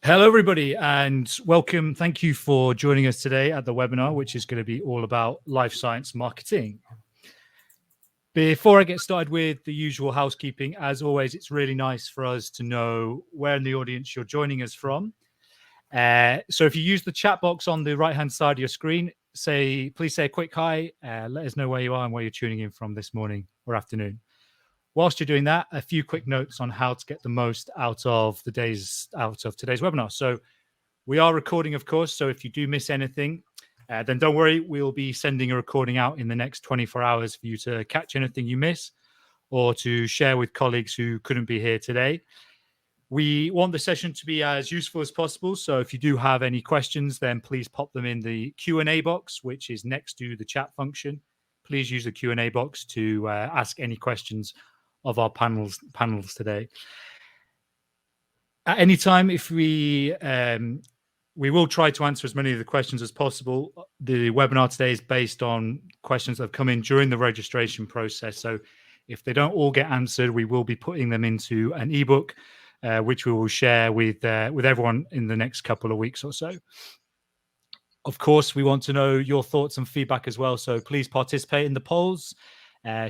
Hello, everybody, and welcome. Thank you for joining us today at the webinar, which is going to be all about life science marketing. Before I get started with the usual housekeeping, as always, it's really nice for us to know where in the audience you're joining us from. So if you use the chat box on the right-hand side of your screen, please say a quick hi, let us know where you are and where you're tuning in from this morning or afternoon. Whilst you're doing that, a few quick notes on how to get the most out of today's webinar. So we are recording, of course, so if you do miss anything, then don't worry, we'll be sending a recording out in the next 24 hours for you to catch anything you miss or to share with colleagues who couldn't be here today. We want the session to be as useful as possible, so if you do have any questions, then please pop them in the Q&A box, which is next to the chat function. Please use the Q&A box to ask any questions of our panels today. At any time, if we will try to answer as many of the questions as possible. The webinar today is based on questions that have come in during the registration process. So if they don't all get answered, we will be putting them into an ebook, which we will share with everyone in the next couple of weeks or so. Of course, we want to know your thoughts and feedback as well. So please participate in the polls.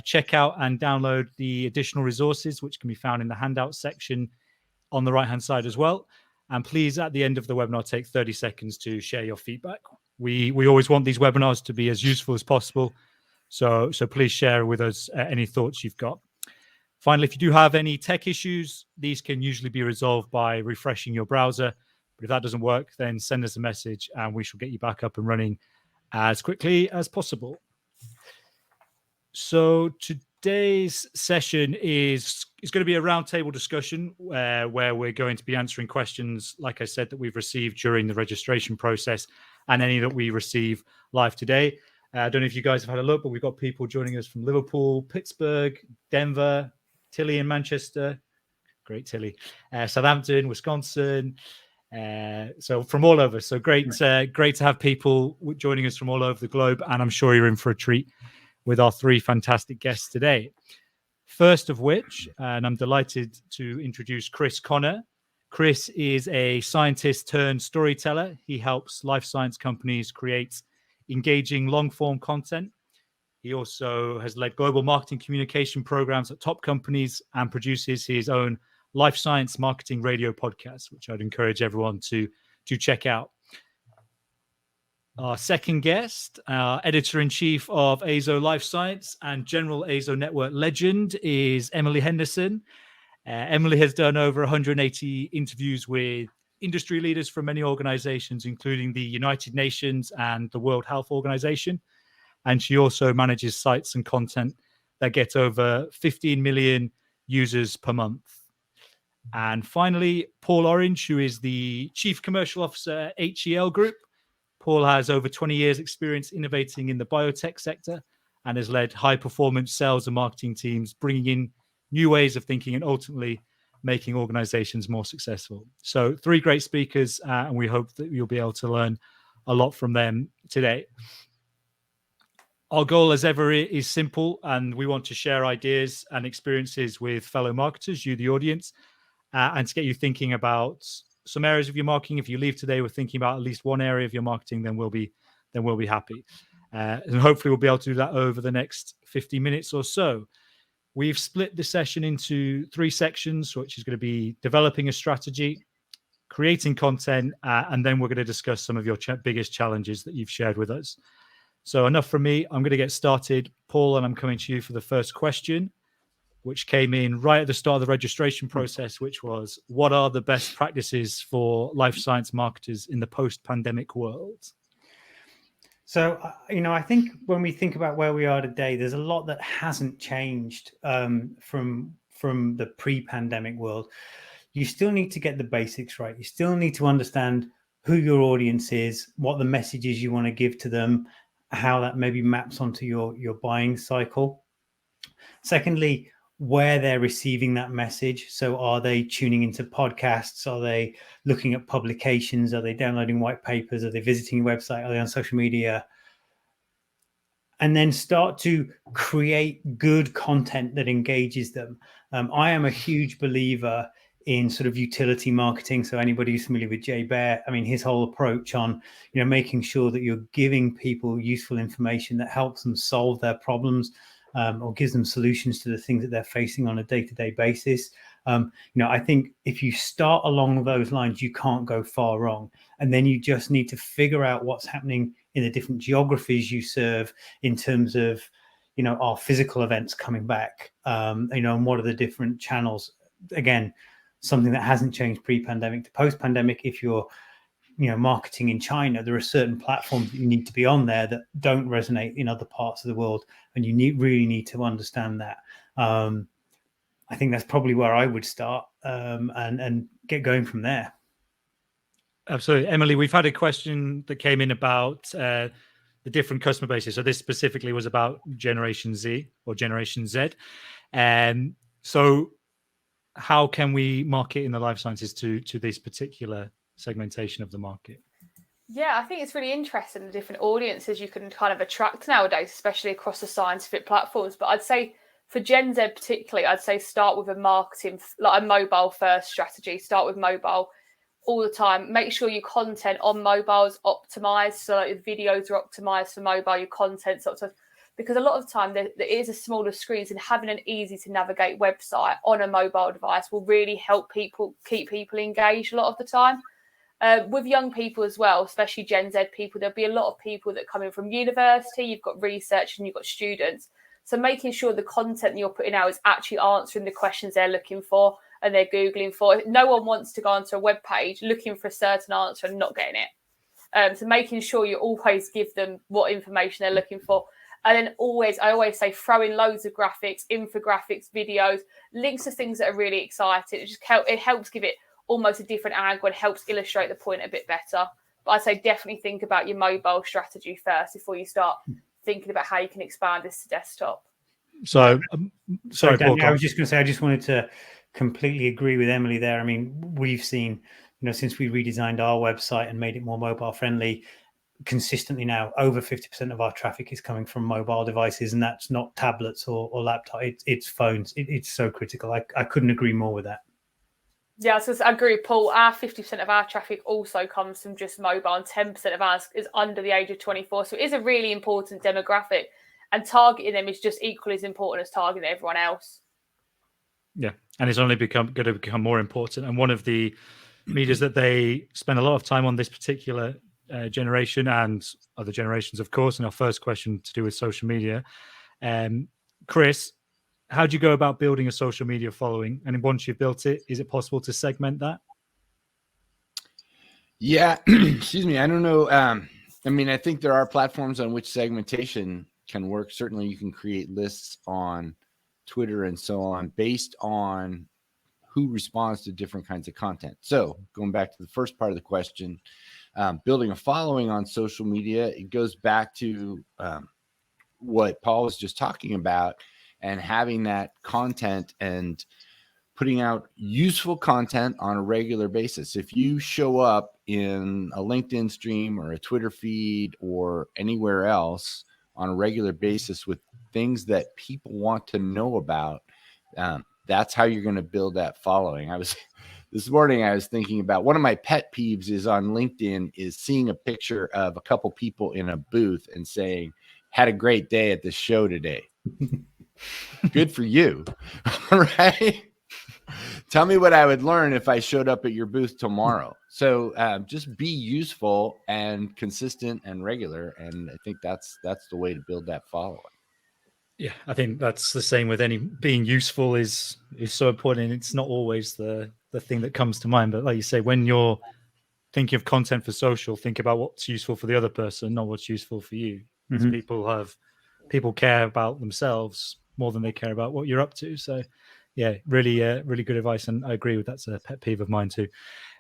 Check out and download the additional resources, which can be found in the handout section on the right-hand side as well. And please, at the end of the webinar, take 30 seconds to share your feedback. We always want these webinars to be as useful as possible. So please share with us any thoughts you've got. Finally, if you do have any tech issues, these can usually be resolved by refreshing your browser. But if that doesn't work, then send us a message and we shall get you back up and running as quickly as possible. So today's session is going to be a roundtable discussion where we're going to be answering questions, like I said, that we've received during the registration process and any that we receive live today. I don't know if you guys have had a look, but we've got people joining us from Liverpool, Pittsburgh, Denver, Tilly in Manchester. Great, Tilly. Southampton, Wisconsin. So from all over. So great to have people joining us from all over the globe. And I'm sure you're in for a treat with our three fantastic guests today. First of which, and I'm delighted to introduce Chris Connor. Chris is a scientist turned storyteller. He helps life science companies create engaging long-form content. He also has led global marketing communication programs at top companies and produces his own life science marketing radio podcast, which I'd encourage everyone to check out. Our second guest, editor-in-chief of Azo Life Science and general Azo Network legend, is Emily Henderson. Emily has done over 180 interviews with industry leaders from many organizations, including the United Nations and the World Health Organization. And she also manages sites and content that get over 15 million users per month. And finally, Paul Orange, who is the Chief Commercial Officer at HEL Group. Paul has over 20 years experience innovating in the biotech sector and has led high-performance sales and marketing teams, bringing in new ways of thinking and ultimately making organizations more successful. So three great speakers, and we hope that you'll be able to learn a lot from them today. Our goal, as ever, is simple, and we want to share ideas and experiences with fellow marketers, you, the audience, and to get you thinking about some areas of your marketing. If you leave today with thinking about at least one area of your marketing, then we'll be happy. And hopefully we'll be able to do that over the next 50 minutes or so. We've split the session into three sections, which is going to be developing a strategy, creating content, and then we're going to discuss some of your biggest challenges that you've shared with us. So enough from me. I'm going to get started. Paul, and I'm coming to you for the first question, which came in right at the start of the registration process, which was, what are the best practices for life science marketers in the post-pandemic world? So, I think when we think about where we are today, there's a lot that hasn't changed from the pre-pandemic world. You still need to get the basics right. You still need to understand who your audience is, what the messages you want to give to them, how that maybe maps onto your buying cycle. Secondly, where they're receiving that message. So are they tuning into podcasts? Are they looking at publications? Are they downloading white papers? Are they visiting your website? Are they on social media? And then start to create good content that engages them. I am a huge believer in sort of utility marketing. So anybody who's familiar with Jay Bear, I mean, his whole approach on, making sure that you're giving people useful information that helps them solve their problems, or gives them solutions to the things that they're facing on a day-to-day basis. I think if you start along those lines, you can't go far wrong. And then you just need to figure out what's happening in the different geographies you serve in terms of, our physical events coming back, and what are the different channels. Again, something that hasn't changed pre-pandemic to post-pandemic. If you're, marketing in China, there are certain platforms that you need to be on there that don't resonate in other parts of the world, and you really need to understand that. I think that's probably where I would start, and get going from there. Absolutely. Emily, we've had a question that came in about the different customer bases. So this specifically was about Generation Z or Generation Z. So how can we market in the life sciences to this particular segmentation of the market? Yeah, I think it's really interesting, the different audiences you can kind of attract nowadays, especially across the scientific platforms. But I'd say for Gen Z particularly, I'd say start with a marketing, like a mobile first strategy. Start with mobile all the time. Make sure your content on mobile is optimized. So like the videos are optimized for mobile, your content's optimized. Because a lot of the time there is a smaller screens, and having an easy to navigate website on a mobile device will really help people keep people engaged a lot of the time. With young people as well, especially Gen Z people, there'll be a lot of people that come in from university. You've got research and you've got students. So making sure the content that you're putting out is actually answering the questions they're looking for and they're Googling for. No one wants to go onto a web page looking for a certain answer and not getting it. So making sure you always give them what information they're looking for. And then I always say, throw in loads of graphics, infographics, videos, links to things that are really exciting. It helps give it almost a different angle and helps illustrate the point a bit better. But I'd say definitely think about your mobile strategy first before you start thinking about how you can expand this to desktop. So, sorry, Danny, Paul, I was just going to say, I just wanted to completely agree with Emily there. I mean, we've seen, since we redesigned our website and made it more mobile friendly, consistently now over 50% of our traffic is coming from mobile devices, and that's not tablets or laptops, it's phones. It's so critical. I couldn't agree more with that. Yeah, so I agree with Paul. Our 50% of our traffic also comes from just mobile, and 10% of ours is under the age of 24. So it is a really important demographic, and targeting them is just equally as important as targeting everyone else. Yeah, and it's only going to become more important. And one of the medias that they spend a lot of time on, this particular generation and other generations, of course. And our first question to do with social media. Chris, how do you go about building a social media following? And once you've built it, is it possible to segment that? Yeah, excuse me. I don't know. I mean, I think there are platforms on which segmentation can work. Certainly, you can create lists on Twitter and so on based on who responds to different kinds of content. So going back to the first part of the question, building a following on social media, it goes back to what Paul was just talking about, and having that content and putting out useful content on a regular basis. If you show up in a LinkedIn stream or a Twitter feed or anywhere else on a regular basis with things that people want to know about, that's how you're going to build that following. This morning I was thinking about one of my pet peeves is on LinkedIn is seeing a picture of a couple people in a booth and saying, "Had a great day at the show today." Good for you. Right? Tell me what I would learn if I showed up at your booth tomorrow. So just be useful and consistent and regular. And I think that's the way to build that following. Yeah, I think that's the same with being useful is so important. It's not always the thing that comes to mind. But like you say, when you're thinking of content for social, think about what's useful for the other person, not what's useful for you. Mm-hmm. People care about themselves more than they care about what you're up to. So yeah, really good advice. And I agree with that's a pet peeve of mine too.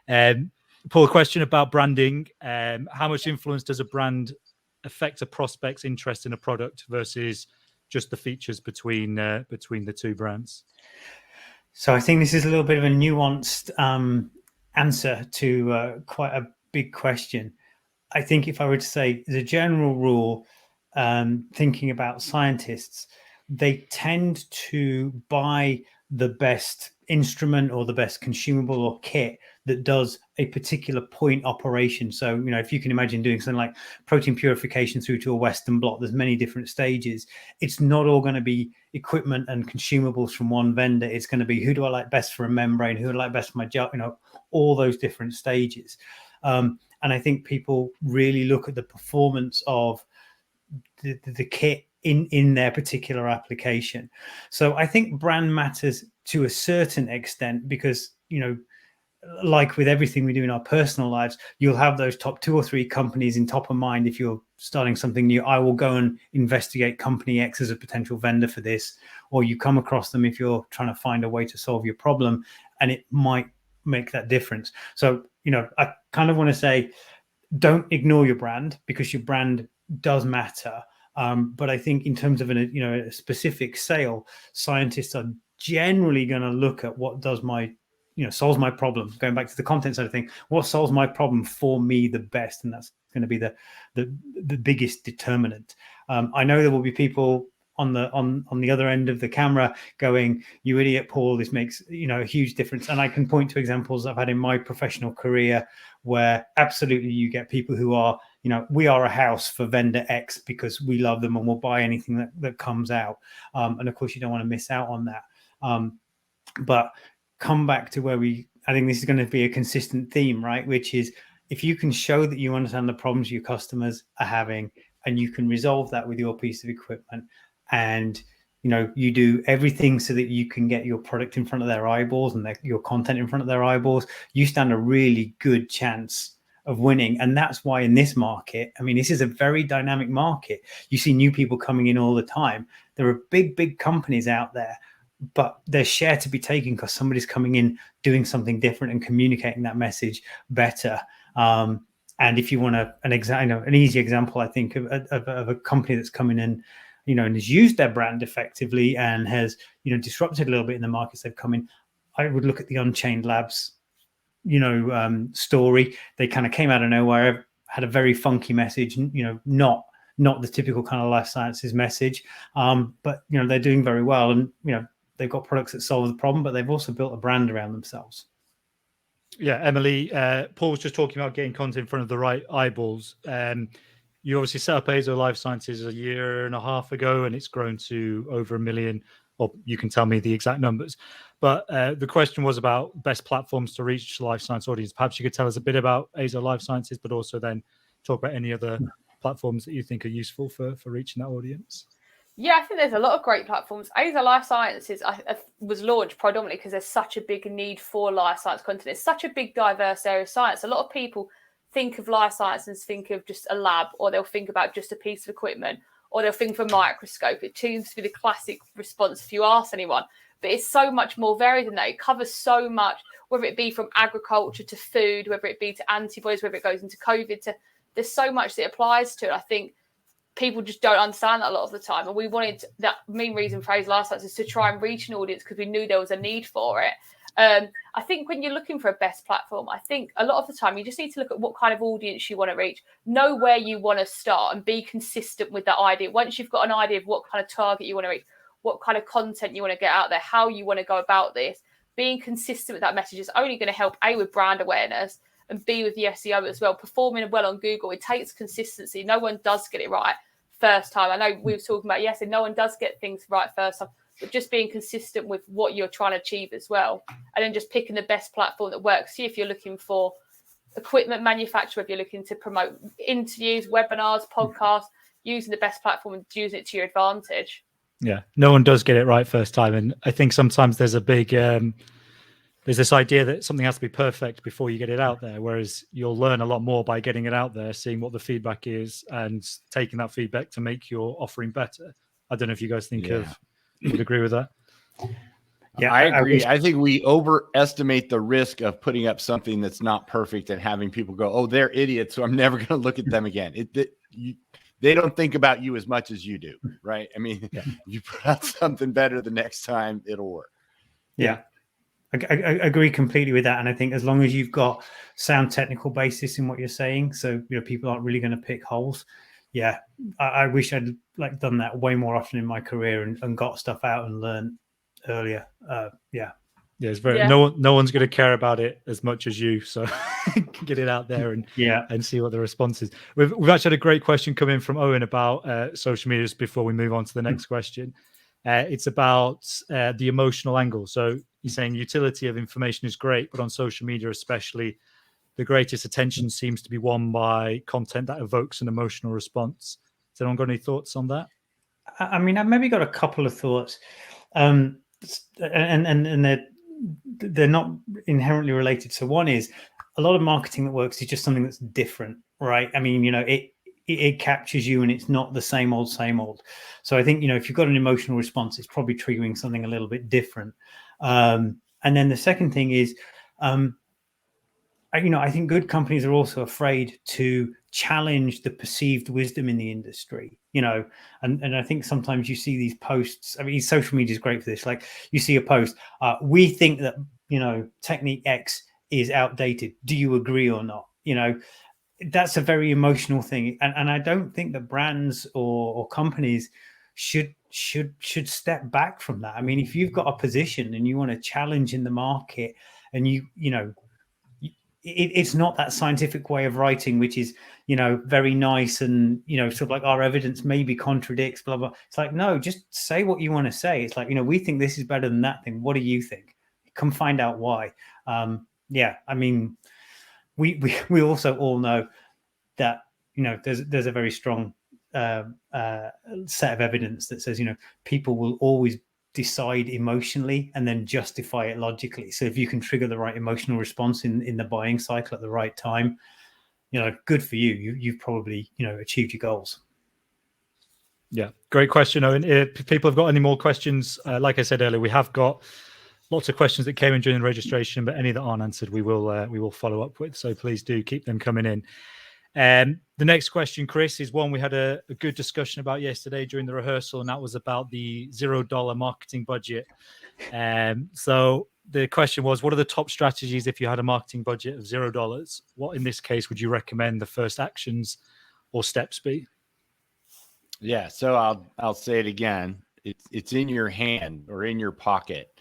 Paul, a question about branding. How much influence does a brand affect a prospect's interest in a product versus just the features between the two brands? So I think this is a little bit of a nuanced answer to quite a big question. I think if I were to say the general rule, thinking about scientists, they tend to buy the best instrument or the best consumable or kit that does a particular point operation. So, you know, if you can imagine doing something like protein purification through to a Western blot, there's many different stages. It's not all going to be equipment and consumables from one vendor. It's going to be, who do I like best for a membrane? Who do I like best for my gel? You know, all those different stages. And I think people really look at the performance of the kit in their particular application. So I think brand matters to a certain extent, because, you know, like with everything we do in our personal lives, you'll have those top 2 or 3 companies in top of mind. If you're starting something new, I will go and investigate company X as a potential vendor for this, or you come across them if you're trying to find a way to solve your problem, and it might make that difference. So, you know, I kind of want to say, don't ignore your brand, because your brand does matter. But I think in terms of a specific sale, scientists are generally going to look at what does my, solves my problem. Going back to the content side of things, what solves my problem for me the best, and that's going to be the biggest determinant. I know there will be people on the other end of the camera going, "You idiot, Paul! This makes a huge difference." And I can point to examples I've had in my professional career where absolutely you get people who are, we are a house for vendor X because we love them and we'll buy anything that comes out. And of course, you don't want to miss out on that. But come back to where I think this is going to be a consistent theme, right? Which is, if you can show that you understand the problems your customers are having and you can resolve that with your piece of equipment, and you do everything so that you can get your product in front of their eyeballs and your content in front of their eyeballs, you stand a really good chance of winning. And that's why in this market, I mean, this is a very dynamic market. You see new people coming in all the time. There are big companies out there, but there's share to be taken because somebody's coming in doing something different and communicating that message better. And if you want an easy example, I think of a company that's coming in, and has used their brand effectively and has, disrupted a little bit in the markets they've come in, I would look at the Unchained Labs, story. They kind of came out of nowhere, had a very funky message, not the typical kind of life sciences message. But, they're doing very well, and, they've got products that solve the problem, but they've also built a brand around themselves. Yeah, Emily, Paul was just talking about getting content in front of the right eyeballs. You obviously set up Azo Life Sciences a year and a half ago, and it's grown to over 1 million, or you can tell me the exact numbers. But the question was about best platforms to reach the life science audience. Perhaps you could tell us a bit about Azo Life Sciences, but also then talk about any other platforms that you think are useful for reaching that audience. Yeah, I think there's a lot of great platforms. Azo Life Sciences was launched predominantly because there's such a big need for life science content. It's such a big, diverse area of science. A lot of people think of life science and think of just a lab, or they'll think about just a piece of equipment, or they'll think of a microscope. It seems to be the classic response if you ask anyone. But it's so much more varied than that. It covers so much, whether it be from agriculture to food, whether it be to antibodies, whether it goes into COVID. There's so much that it applies to it. I think people just don't understand that a lot of the time. And we wanted that main reason for Azo Life Sciences is to try and reach an audience because we knew there was a need for it. I think when you're looking for a best platform, I think a lot of the time you just need to look at what kind of audience you want to reach, know where you want to start, and be consistent with that idea. Once you've got an idea of what kind of target you want to reach, what kind of content you want to get out there, how you want to go about this, being consistent with that message is only going to help A, with brand awareness, and B, with the SEO as well. Performing well on Google, it takes consistency. No one does get it right first time. I know we were talking about yesterday, no one does get things right first time, but just being consistent with what you're trying to achieve as well. And then just picking the best platform that works. See if you're looking for equipment manufacturer, if you're looking to promote interviews, webinars, podcasts, using the best platform and using it to your advantage. Yeah, no one does get it right first time. And I think sometimes there's a big, there's this idea that something has to be perfect before you get it out there, whereas you'll learn a lot more by getting it out there, seeing what the feedback is and taking that feedback to make your offering better. I don't know if you guys think would agree with that. Yeah, I agree. I think we overestimate the risk of putting up something that's not perfect and having people go, "Oh, they're idiots, so I'm never going to look at them again." They don't think about you as much as you do, right? I mean, you put out something better the next time, it'll work. Yeah. I agree completely with that. And I think as long as you've got sound technical basis in what you're saying, so people aren't really going to pick holes. Yeah, I wish I'd done that way more often in my career and got stuff out and learned earlier. Yeah, it's very Yeah. no one's going to care about it as much as you. So get it out there and see what the response is. We've actually had a great question come in from Owen about social media just before we move on to the next question. It's about the emotional angle. So he's saying utility of information is great, but on social media especially, the greatest attention seems to be won by content that evokes an emotional response. Has anyone got any thoughts on that? I mean, I've maybe got a couple of thoughts, and they're not inherently related. So one is a lot of marketing that works is just something that's different, right? I mean, it captures you and it's not the same old. So I think, if you've got an emotional response, it's probably triggering something a little bit different. And then the second thing is, I think good companies are also afraid to challenge the perceived wisdom in the industry, and I think sometimes you see these posts. I mean, social media is great for this. Like you see a post, we think that, technique X is outdated. Do you agree or not? That's a very emotional thing. And I don't think that brands or companies should step back from that. I mean, if you've got a position and you want to challenge in the market and it's not that scientific way of writing, which is, very nice and, sort of like our evidence maybe contradicts, blah, blah. It's like, no, just say what you want to say. It's like, we think this is better than that thing. What do you think? Come find out why. I mean, we also all know that, there's a very strong set of evidence that says, people will always decide emotionally and then justify it logically. So if you can trigger the right emotional response in the buying cycle at the right time, good for you. You've probably, achieved your goals. Yeah, great question, Owen. If people have got any more questions, like I said earlier, we have got lots of questions that came in during the registration, but any that aren't answered, we will follow up with. So please do keep them coming in. The next question, Chris, is one we had a good discussion about yesterday during the rehearsal, and that was about the $0 marketing budget. So the question was, what are the top strategies if you had a marketing budget of $0? What, in this case, would you recommend the first actions or steps be? Yeah, so I'll say it again. It's in your hand or in your pocket.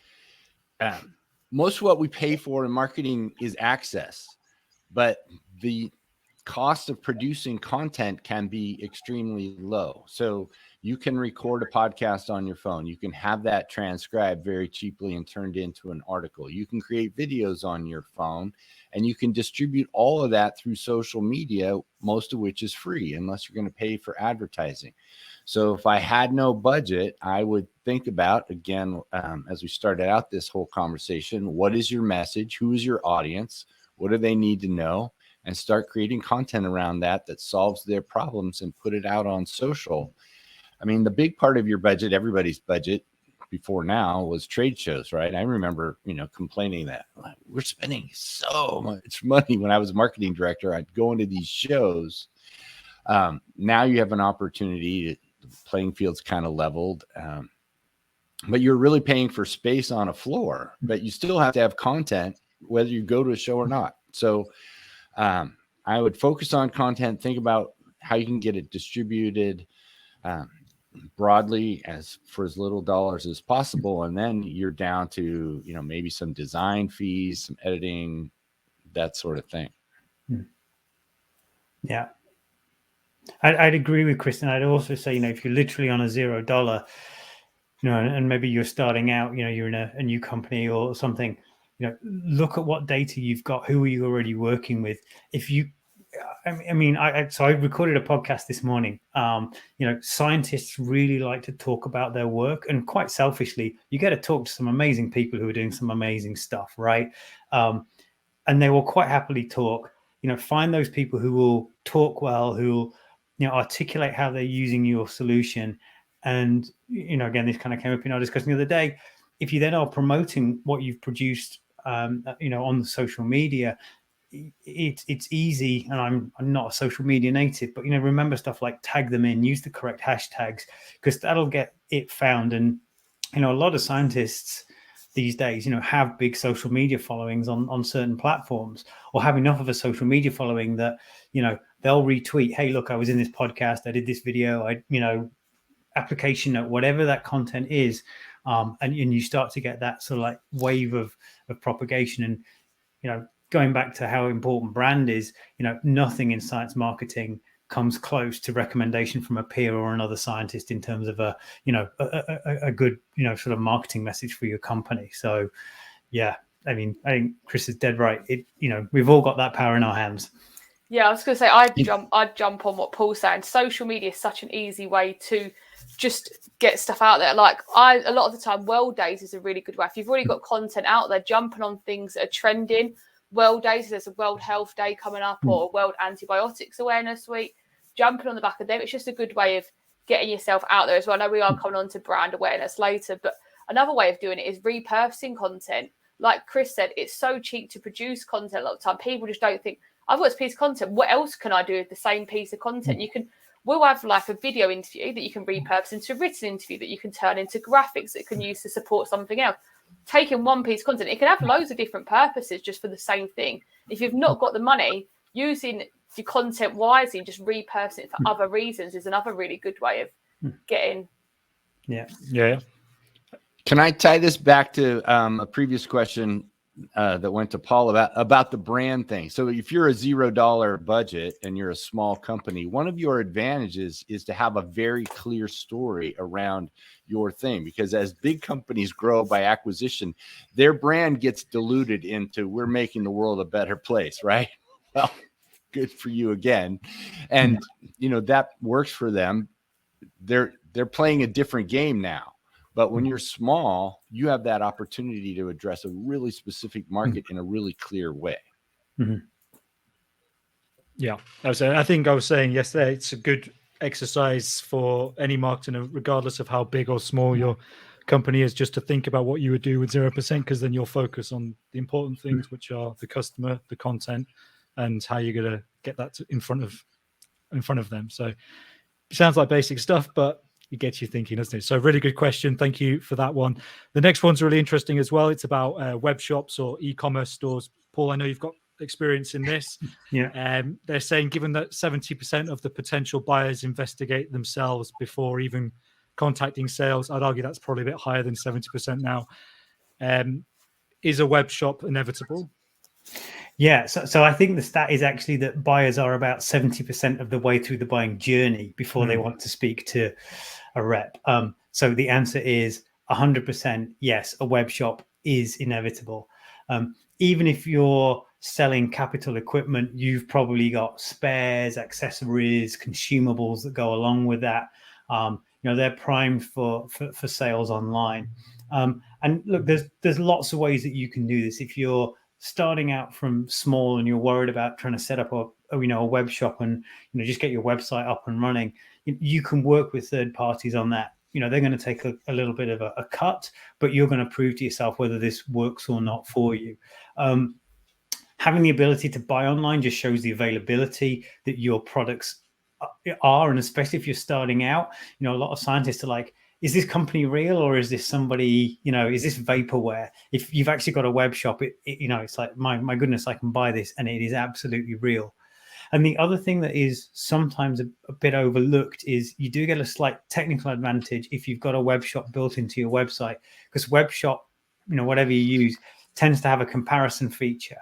Most of what we pay for in marketing is access, but the cost of producing content can be extremely low. So you can record a podcast on your phone. You can have that transcribed very cheaply and turned into an article. You can create videos on your phone, and you can distribute all of that through social media, most of which is free unless you're going to pay for advertising. So if I had no budget, I would think about, again, as we started out this whole conversation, what is your message? Who is your audience? What do they need to know? And start creating content around that solves their problems and put it out on social. I mean, the big part of your budget, everybody's budget before now, was trade shows, right? I remember, complaining that we're spending so much money. When I was marketing director, I'd go into these shows. Now you have an opportunity. The playing field's kind of leveled, but you're really paying for space on a floor, but you still have to have content, whether you go to a show or not. So I would focus on content, think about how you can get it distributed broadly for as little dollars as possible. And then you're down to, maybe some design fees, some editing, that sort of thing. Yeah. I'd agree with Chris. And I'd also say, if you're literally on a $0, and maybe you're starting out, you're in a new company or something, look at what data you've got. Who are you already working with? So I recorded a podcast this morning. Scientists really like to talk about their work, and quite selfishly, you get to talk to some amazing people who are doing some amazing stuff, right? And they will quite happily talk. Find those people who will talk well, who will, articulate how they're using your solution. And again, this kind of came up in our discussion the other day. If you then are promoting what you've produced, on the social media, it's easy. And I'm not a social media native, but remember stuff like tag them in, use the correct hashtags, because that'll get it found. And a lot of scientists these days, have big social media followings on certain platforms, or have enough of a social media following that, they'll retweet, hey, look, I was in this podcast, I did this video, application note, whatever that content is, and you start to get that sort of like wave of propagation. And going back to how important brand is, nothing in science marketing comes close to recommendation from a peer or another scientist in terms of a good sort of marketing message for your company. So yeah, I think Chris is dead right. We've all got that power in our hands. Yeah, I was going to say I'd jump on what Paul's saying. Social media is such an easy way to just get stuff out there. Like a lot of the time, World Days is a really good way. If you've already got content out there, jumping on things that are trending. World Days, there's a World Health Day coming up or a World Antibiotics Awareness Week. Jumping on the back of them, it's just a good way of getting yourself out there as well. I know we are coming on to brand awareness later, but another way of doing it is repurposing content. Like Chris said, it's so cheap to produce content a lot of the time. People just don't think, I've got this piece of content, what else can I do with the same piece of content? We'll have like a video interview that you can repurpose into a written interview that you can turn into graphics that you can use to support something else. Taking one piece of content, it can have loads of different purposes just for the same thing. If you've not got the money, using your content wisely, just repurposing it for other reasons is another really good way of getting. Yeah. Can I tie this back to a previous question that went to Paul about the brand thing? So if you're a $0 budget and you're a small company, one of your advantages is to have a very clear story around your thing, because as big companies grow by acquisition, their brand gets diluted into we're making the world a better place, right? Well, good for you again. And that works for them. They're playing a different game now. But when you're small, you have that opportunity to address a really specific market in a really clear way. Yeah, I think I was saying yesterday, it's a good exercise for any marketer, regardless of how big or small your company is, just to think about what you would do with 0%, because then you'll focus on the important things, which are the customer, the content, and how you're going to get that in front of them. So it sounds like basic stuff, but it gets you thinking, doesn't it? So really good question. Thank you for that one. The next one's really interesting as well. It's about web shops or e-commerce stores. Paul, I know you've got experience in this. Yeah. They're saying, given that 70% of the potential buyers investigate themselves before even contacting sales, I'd argue that's probably a bit higher than 70% now. Is a web shop inevitable? Yeah, so I think the stat is actually that buyers are about 70% of the way through the buying journey before they want to speak to a rep. So the answer is 100% yes, a web shop is inevitable. Even if you're selling capital equipment, you've probably got spares, accessories, consumables that go along with that. They're primed for sales online. And look, there's lots of ways that you can do this. If you're starting out from small and you're worried about trying to set up a web shop and just get your website up and running, you can work with third parties on that. They're going to take a little bit of a cut, but you're going to prove to yourself whether this works or not for you. Having the ability to buy online just shows the availability that your products are, and especially if you're starting out, a lot of scientists are like, is this company real, or is this somebody, is this vaporware? If you've actually got a web shop, it's like, my goodness, I can buy this, and it is absolutely real. And the other thing that is sometimes a bit overlooked is you do get a slight technical advantage if you've got a web shop built into your website, because web shop, whatever you use, tends to have a comparison feature.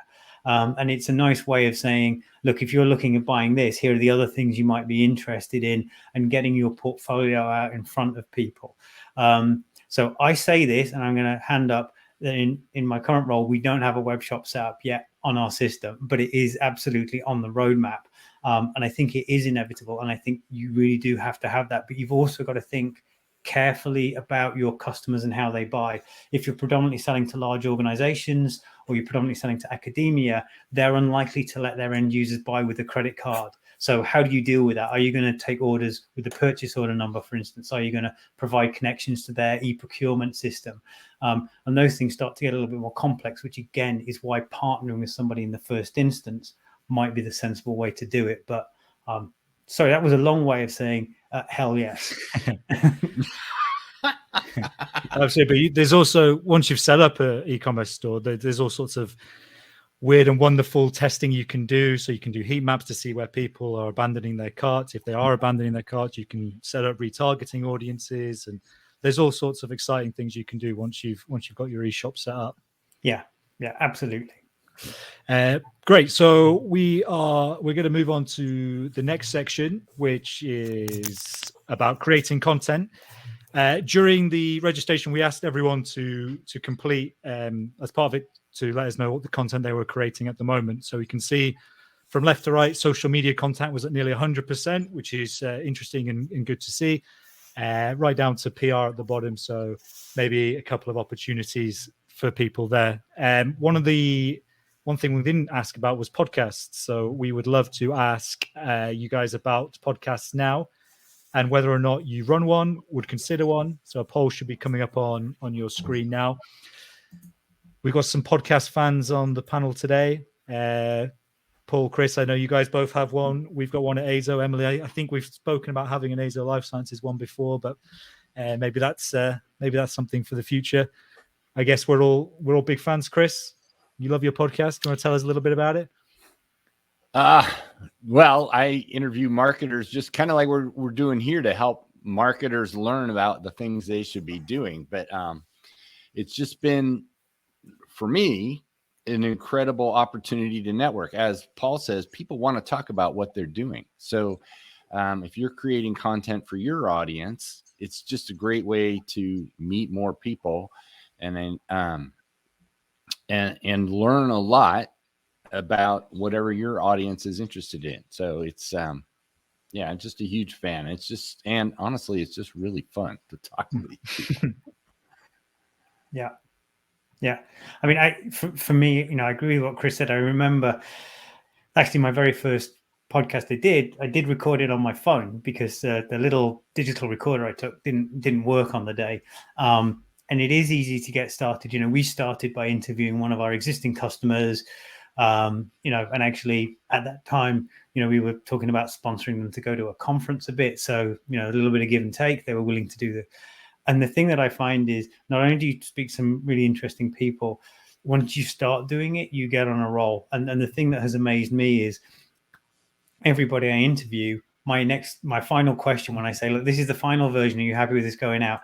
And it's a nice way of saying, look, if you're looking at buying this, here are the other things you might be interested in, and getting your portfolio out in front of people. So I say this, and I'm going to hand up that in my current role, we don't have a web shop set up yet on our system, but it is absolutely on the roadmap. And I think it is inevitable. And I think you really do have to have that. But you've also got to think carefully about your customers and how they buy. If you're predominantly selling to large organizations, or you're predominantly selling to academia, they're unlikely to let their end users buy with a credit card. So how do you deal with that? Are you going to take orders with the purchase order number, for instance? Are you going to provide connections to their e-procurement system? And those things start to get a little bit more complex, which again is why partnering with somebody in the first instance might be the sensible way to do it. But sorry, that was a long way of saying hell yes. Absolutely. But there's also, once you've set up an e-commerce store, there's all sorts of weird and wonderful testing you can do. So you can do heat maps to see where people are abandoning their carts. If they are abandoning their carts, you can set up retargeting audiences and there's all sorts of exciting things you can do once you've got your eShop set up. Yeah, absolutely. Great. So we're going to move on to the next section, which is about creating content. During the registration, we asked everyone to complete, as part of it, to let us know what the content they were creating at the moment. So we can see from left to right, social media content was at nearly 100%, which is interesting and good to see. Right down to PR at the bottom. So maybe a couple of opportunities for people there. One thing we didn't ask about was podcasts. So we would love to ask you guys about podcasts now and whether or not you run one, would consider one. So a poll should be coming up on your screen now. We've got some podcast fans on the panel today. Paul, Chris, I know you guys both have one. We've got one at AZO. Emily, I think we've spoken about having an AZO Life Sciences one before, but maybe that's something for the future. I guess we're all big fans. Chris, you love your podcast. Do you want to tell us a little bit about it? Well, I interview marketers just kind of like we're doing here to help marketers learn about the things they should be doing. But it's just been, for me, an incredible opportunity to network. As Paul says, people want to talk about what they're doing. So if you're creating content for your audience, it's just a great way to meet more people and then and learn a lot about whatever your audience is interested in. So it's I'm just a huge fan. And honestly, it's just really fun to talk to these people. Yeah. I mean, for me, I agree with what Chris said. I remember actually my very first podcast I did record it on my phone because the little digital recorder I took didn't work on the day. And it is easy to get started. We started by interviewing one of our existing customers, and actually at that time, we were talking about sponsoring them to go to a conference a bit. So, a little bit of give and take, they were willing to do that. And the thing that I find is not only do you speak to some really interesting people, once you start doing it, you get on a roll. And the thing that has amazed me is everybody I interview, my final question when I say, look, this is the final version. Are you happy with this going out?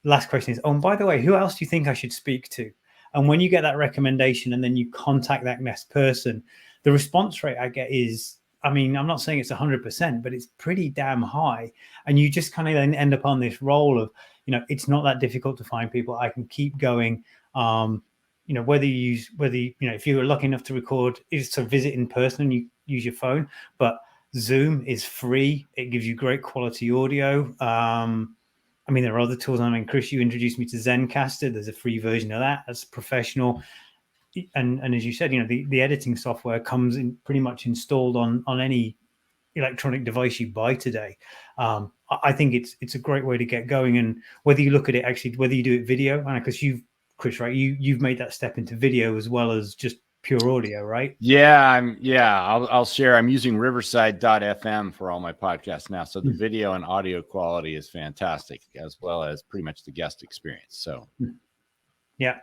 Last question is, oh, and by the way, who else do you think I should speak to? And when you get that recommendation and then you contact that next person, the response rate I get is, I'm not saying it's 100%, but it's pretty damn high. And you just kind of then end up on this role of, it's not that difficult to find people. I can keep going. Whether if you were lucky enough to record is to visit in person, you use your phone, but Zoom is free. It gives you great quality audio. There are other tools. Chris, you introduced me to Zencaster. There's a free version of that. That's professional. And as you said, the editing software comes in pretty much installed on any electronic device you buy today. I think it's a great way to get going. And whether you look at it, actually, whether you do it video, because Chris, right? You've made that step into video as well as just pure audio, right? I'll share. I'm using Riverside.fm for all my podcasts now. So the video and audio quality is fantastic, as well as pretty much the guest experience. So yeah.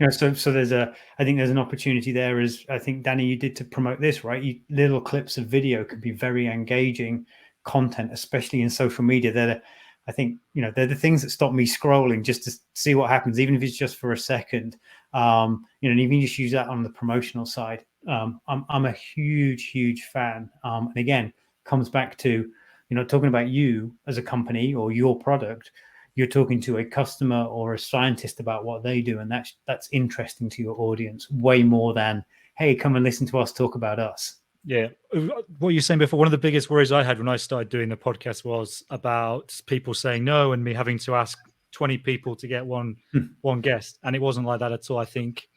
So I think there's an opportunity there, as I think, Danny, you did to promote this, right? Little clips of video could be very engaging content, especially in social media. I think, they're the things that stop me scrolling just to see what happens, even if it's just for a second. And even just use that on the promotional side. I'm a huge fan. And again, comes back to, talking about you as a company or your product. You're talking to a customer or a scientist about what they do, and that's interesting to your audience way more than, hey, come and listen to us talk about us. Yeah. What you were saying before, one of the biggest worries I had when I started doing the podcast was about people saying no and me having to ask 20 people to get one guest. And it wasn't like that at all. I think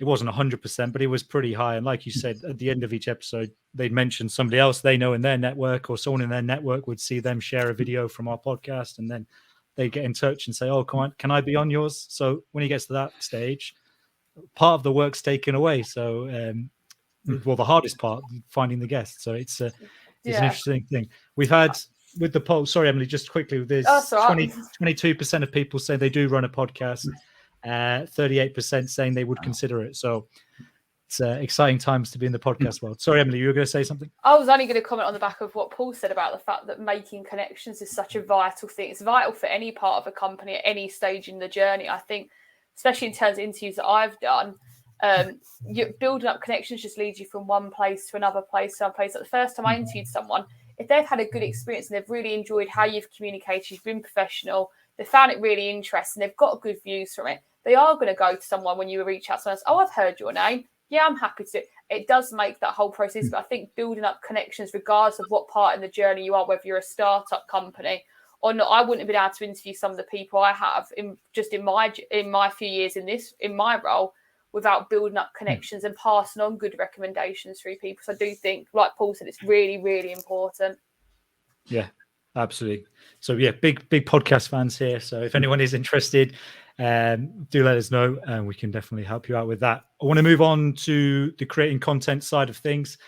it wasn't 100%, but it was pretty high. And like you said, at the end of each episode, they'd mention somebody else they know in their network, or someone in their network would see them share a video from our podcast, and then they get in touch and say, oh, come on, can I be on yours? So when he gets to that stage, part of the work's taken away. So, the hardest part, finding the guests. So it's an interesting thing. We've had with the poll, sorry, Emily, just quickly, there's 22% of people say they do run a podcast, 38% saying they would consider it. So It's exciting times to be in the podcast world. Sorry, Emily, you were going to say something? I was only going to comment on the back of what Paul said about the fact that making connections is such a vital thing. It's vital for any part of a company at any stage in the journey. I think, especially in terms of interviews that I've done, building up connections just leads you from one place to another place to another place. Like the first time I interviewed someone, if they've had a good experience and they've really enjoyed how you've communicated, you've been professional, they found it really interesting, they've got good views from it, they are going to go to someone when you reach out to someone else, oh, I've heard your name. Yeah, I'm happy to. It does make that whole process. But I think building up connections, regardless of what part in the journey you are, whether you're a startup company or not, I wouldn't have been able to interview some of the people I have in my few years in my role without building up connections and passing on good recommendations through people. So I do think, like Paul said, it's really, really important. Yeah, absolutely. So yeah, big podcast fans here. So if anyone is interested, do let us know and we can definitely help you out with that. I want to move on to the creating content side of things.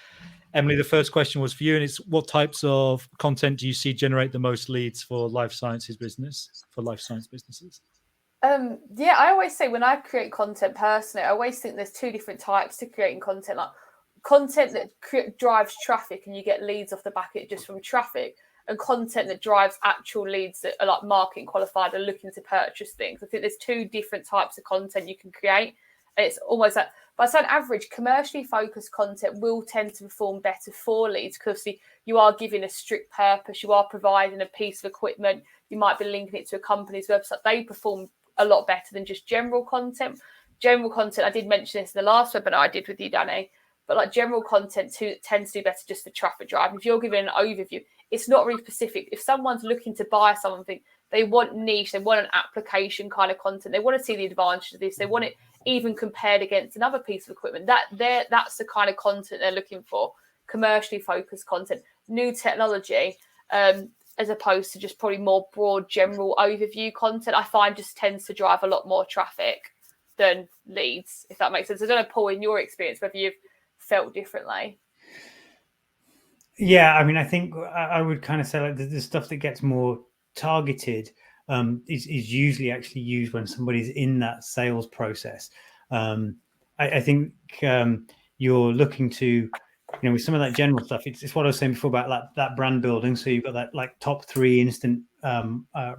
Emily, the first question was for you, and it's what types of content do you see generate the most leads for life science businesses? Yeah, I always say when I create content personally, I always think there's two different types to creating content. Like content that drives traffic and you get leads off the back of it just from traffic, and content that drives actual leads that are like marketing qualified and looking to purchase things. I think there's two different types of content you can create. And it's almost like, but on average, commercially focused content will tend to perform better for leads because obviously you are giving a strict purpose, you are providing a piece of equipment, you might be linking it to a company's website. They perform a lot better than just general content. General content, I did mention this in the last webinar I did with you, Danny, but like general content tends to do better just for traffic drive. If you're giving an overview, it's not really specific. If someone's looking to buy something, they want niche, they want an application kind of content, they want to see the advantage of this, they want it even compared against another piece of equipment. That's the kind of content they're looking for. Commercially focused content, new technology, as opposed to just probably more broad general overview content, I find just tends to drive a lot more traffic than leads, if that makes sense. I don't know, Paul, in your experience, whether you've felt differently. Yeah, I mean, I think I would kind of say like the stuff that gets more targeted is usually actually used when somebody's in that sales process. I think you're looking to, with some of that general stuff, it's what I was saying before about like that brand building. So you've got that like top 3 instant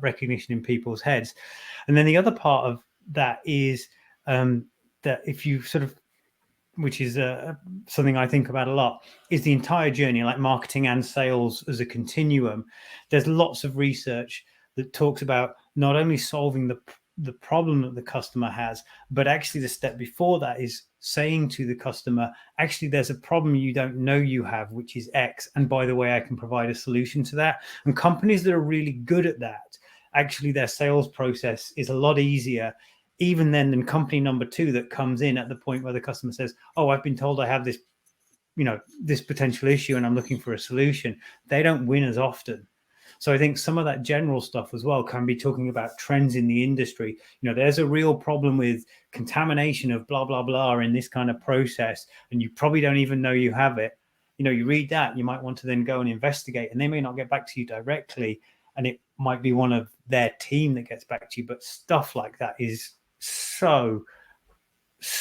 recognition in people's heads. And then the other part of that is that if you sort of, which is something I think about a lot, is the entire journey, like marketing and sales as a continuum. There's lots of research that talks about not only solving the problem that the customer has, but actually the step before that is saying to the customer, actually, there's a problem you don't know you have, which is X. And by the way, I can provide a solution to that. And companies that are really good at that, actually their sales process is a lot easier even then than company number 2 that comes in at the point where the customer says, oh, I've been told I have this, this potential issue and I'm looking for a solution. They don't win as often. So I think some of that general stuff as well can be talking about trends in the industry. There's a real problem with contamination of blah, blah, blah in this kind of process, and you probably don't even know you have it. You read that, you might want to then go and investigate, and they may not get back to you directly, and it might be one of their team that gets back to you. But stuff like that is so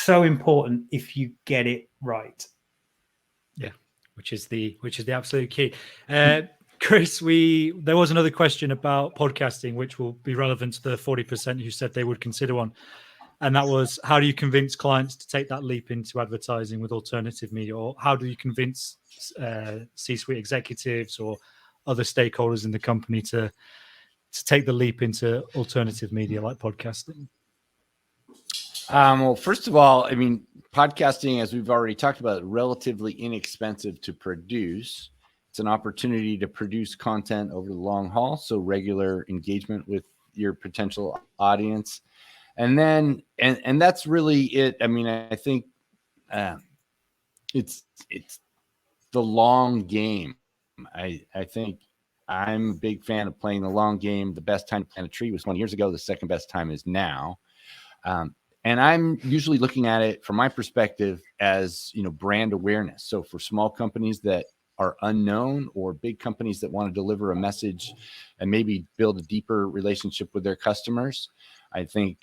important if you get it right. Yeah, which is the absolute key. Chris, there was another question about podcasting, which will be relevant to the 40% who said they would consider one. And that was, how do you convince clients to take that leap into advertising with alternative media? Or how do you convince C-suite executives or other stakeholders in the company to take the leap into alternative media like podcasting? Well, first of all, I mean, podcasting, as we've already talked about, relatively inexpensive to produce. It's an opportunity to produce content over the long haul, so regular engagement with your potential audience. And then, and that's really it. I mean, I think it's the long game. I think I'm a big fan of playing the long game. The best time to plant a tree was 20 years ago. The second best time is now. And I'm usually looking at it from my perspective as, brand awareness. So for small companies that are unknown or big companies that want to deliver a message and maybe build a deeper relationship with their customers, I think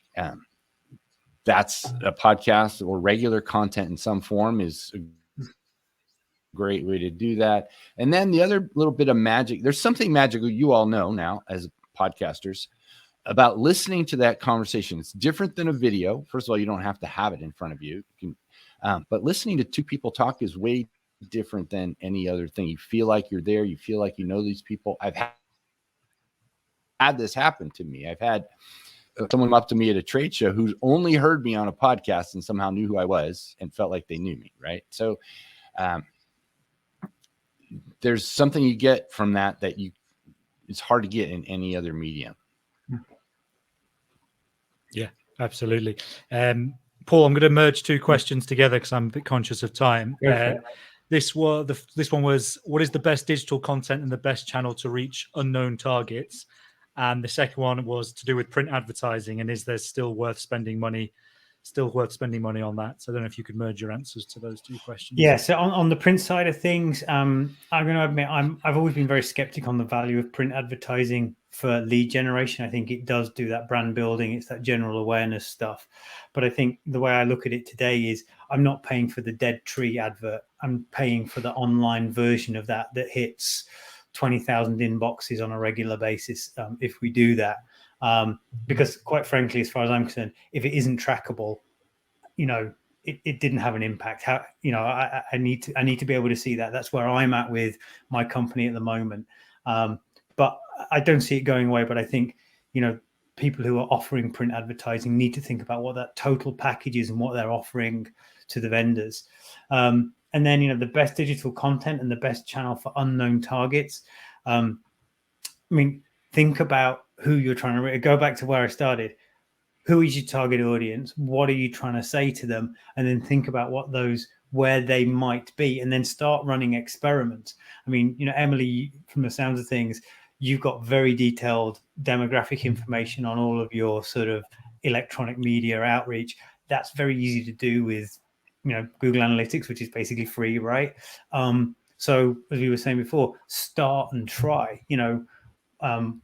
that's a podcast or regular content in some form is a great way to do that. And then the other little bit of magic, there's something magical you all know now as podcasters about listening to that conversation. It's different than a video. First of all, you don't have to have it in front of you. You can, but listening to two people talk is way different than any other thing. You feel like you're there. You feel like you know these people. I've had this happen to me. I've had someone come up to me at a trade show who's only heard me on a podcast and somehow knew who I was and felt like they knew me, right? So there's something you get from that it's hard to get in any other medium. Yeah, absolutely. Paul, I'm going to merge two questions together because I'm a bit conscious of time. This one was, what is the best digital content and the best channel to reach unknown targets? And the second one was to do with print advertising, and is there still worth spending money on that? So I don't know if you could merge your answers to those two questions. Yeah, so on the print side of things, I'm going to admit I've always been very skeptic on the value of print advertising for lead generation. I think it does do that brand building. It's that general awareness stuff. But I think the way I look at it today is I'm not paying for the dead tree advert. I'm paying for the online version of that hits 20,000 inboxes on a regular basis if we do that. Because quite frankly, as far as I'm concerned, if it isn't trackable, it didn't have an impact. I need to be able to see that. That's where I'm at with my company at the moment. But I don't see it going away. But I think, people who are offering print advertising need to think about what that total package is and what they're offering to the vendors. And then, the best digital content and the best channel for unknown targets. Think about who you're trying to go back to where I started. Who is your target audience? What are you trying to say to them? And then think about where they might be, and then start running experiments. Emily, from the sounds of things, you've got very detailed demographic information on all of your sort of electronic media outreach. That's very easy to do with, Google Analytics, which is basically free, right? So as we were saying before, start and try.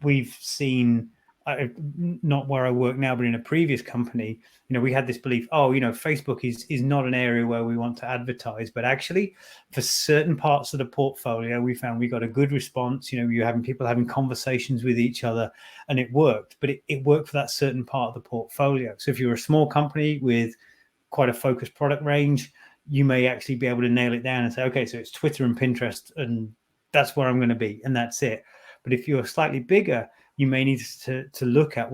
We've seen, not where I work now, but in a previous company, we had this belief, Facebook is not an area where we want to advertise. But actually, for certain parts of the portfolio, we found we got a good response. You're having people having conversations with each other, and it worked. But it worked for that certain part of the portfolio. So if you're a small company with quite a focused product range, you may actually be able to nail it down and say, okay, so it's Twitter and Pinterest, and that's where I'm going to be, and that's it. But if you're slightly bigger, you may need to look at,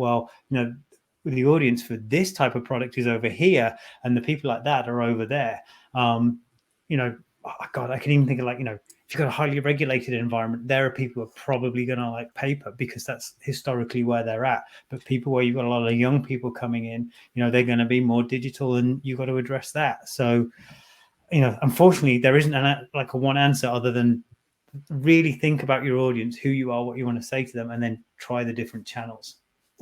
the audience for this type of product is over here, and the people like that are over there. I can even think of if you've got a highly regulated environment, there are people who are probably going to like paper because that's historically where they're at. But people where you've got a lot of young people coming in, they're going to be more digital, and you've got to address that. So, unfortunately, there isn't a one answer other than really think about your audience, who you are, what you want to say to them, and then try the different channels.